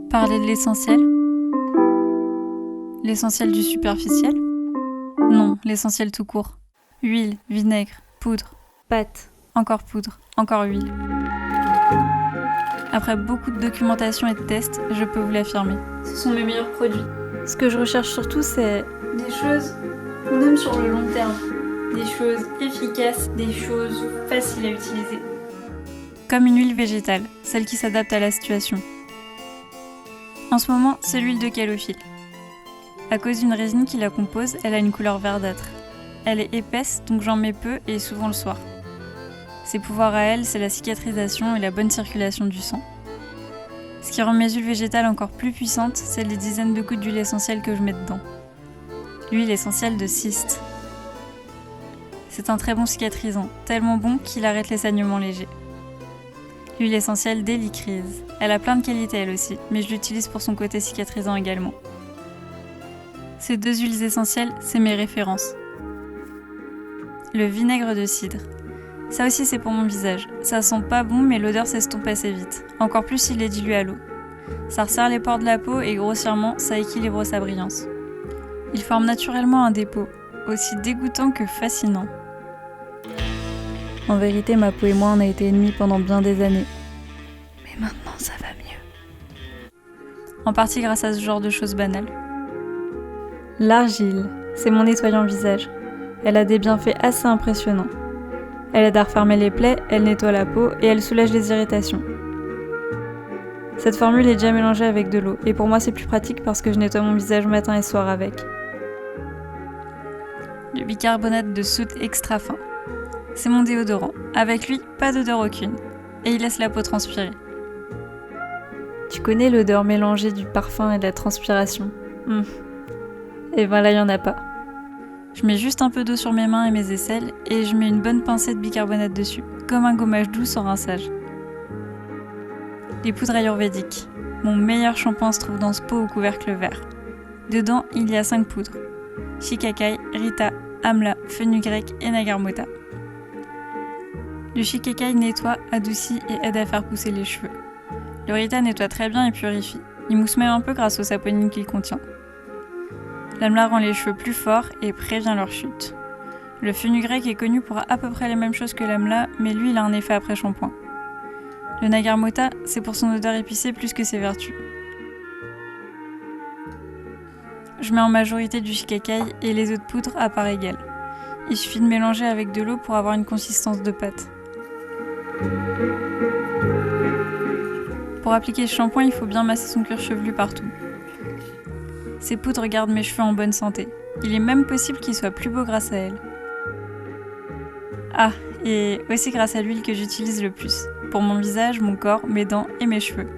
Parler de l'essentiel? L'essentiel du superficiel? Non, l'essentiel tout court. Huile, vinaigre, poudre, pâte, encore poudre, encore huile. Après beaucoup de documentation et de tests, je peux vous l'affirmer. Ce sont mes meilleurs produits. Ce que je recherche surtout, c'est des choses qu'on aime sur le long terme. Des choses efficaces, des choses faciles à utiliser. Comme une huile végétale, celle qui s'adapte à la situation. En ce moment, c'est l'huile de calophylle. À cause d'une résine qui la compose, elle a une couleur verdâtre. Elle est épaisse, donc j'en mets peu et souvent le soir. Ses pouvoirs à elle, c'est la cicatrisation et la bonne circulation du sang. Ce qui rend mes huiles végétales encore plus puissantes, c'est les dizaines de gouttes d'huile essentielle que je mets dedans. L'huile essentielle de cyste. C'est un très bon cicatrisant, tellement bon qu'il arrête les saignements légers. L'huile essentielle d'hélicryse. Elle a plein de qualités elle aussi, mais je l'utilise pour son côté cicatrisant également. Ces deux huiles essentielles, c'est mes références. Le vinaigre de cidre. Ça aussi c'est pour mon visage. Ça sent pas bon mais l'odeur s'estompe assez vite. Encore plus s'il est dilué à l'eau. Ça resserre les pores de la peau et grossièrement, ça équilibre sa brillance. Il forme naturellement un dépôt, aussi dégoûtant que fascinant. En vérité, ma peau et moi on a été ennemis pendant bien des années. Mais maintenant ça va mieux. En partie grâce à ce genre de choses banales. L'argile, c'est mon nettoyant visage. Elle a des bienfaits assez impressionnants. Elle aide à refermer les plaies, elle nettoie la peau et elle soulage les irritations. Cette formule est déjà mélangée avec de l'eau et pour moi c'est plus pratique parce que je nettoie mon visage matin et soir avec. Le bicarbonate de soude extra fin. C'est mon déodorant. Avec lui, pas d'odeur aucune. Et il laisse la peau transpirer. Tu connais l'odeur mélangée du parfum et de la transpiration? Et ben là, il n'y en a pas. Je mets juste un peu d'eau sur mes mains et mes aisselles et je mets une bonne pincée de bicarbonate dessus, comme un gommage doux sans rinçage. Les poudres ayurvédiques. Mon meilleur shampoing se trouve dans ce pot au couvercle vert. Dedans, il y a 5 poudres. Shikakai, Rita, Amla, fenugrec et Nagarmota. Le Shikakai nettoie, adoucit et aide à faire pousser les cheveux. Le Rita nettoie très bien et purifie. Il mousse même un peu grâce aux saponines qu'il contient. L'Amla rend les cheveux plus forts et prévient leur chute. Le fenugrec est connu pour à peu près les mêmes choses que l'Amla, mais lui il a un effet après shampoing. Le Nagarmota, c'est pour son odeur épicée plus que ses vertus. Je mets en majorité du Shikakai et les autres poudres à part égale. Il suffit de mélanger avec de l'eau pour avoir une consistance de pâte. Pour appliquer ce shampoing, il faut bien masser son cuir chevelu partout. Ces poudres gardent mes cheveux en bonne santé. Il est même possible qu'ils soient plus beaux grâce à elles. Ah, et aussi grâce à l'huile que j'utilise le plus, pour mon visage, mon corps, mes dents et mes cheveux.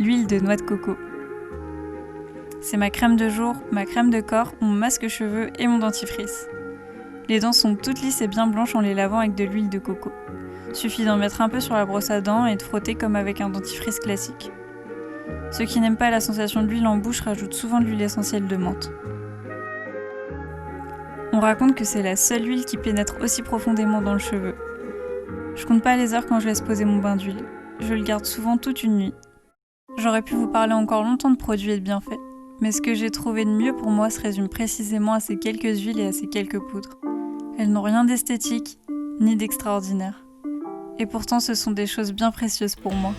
L'huile de noix de coco. C'est ma crème de jour, ma crème de corps, mon masque cheveux et mon dentifrice. Les dents sont toutes lisses et bien blanches en les lavant avec de l'huile de coco. Suffit d'en mettre un peu sur la brosse à dents et de frotter comme avec un dentifrice classique. Ceux qui n'aiment pas la sensation de l'huile en bouche rajoutent souvent de l'huile essentielle de menthe. On raconte que c'est la seule huile qui pénètre aussi profondément dans le cheveu. Je compte pas les heures quand je laisse poser mon bain d'huile. Je le garde souvent toute une nuit. J'aurais pu vous parler encore longtemps de produits et de bienfaits, mais ce que j'ai trouvé de mieux pour moi se résume précisément à ces quelques huiles et à ces quelques poudres. Elles n'ont rien d'esthétique, ni d'extraordinaire. Et pourtant ce sont des choses bien précieuses pour moi.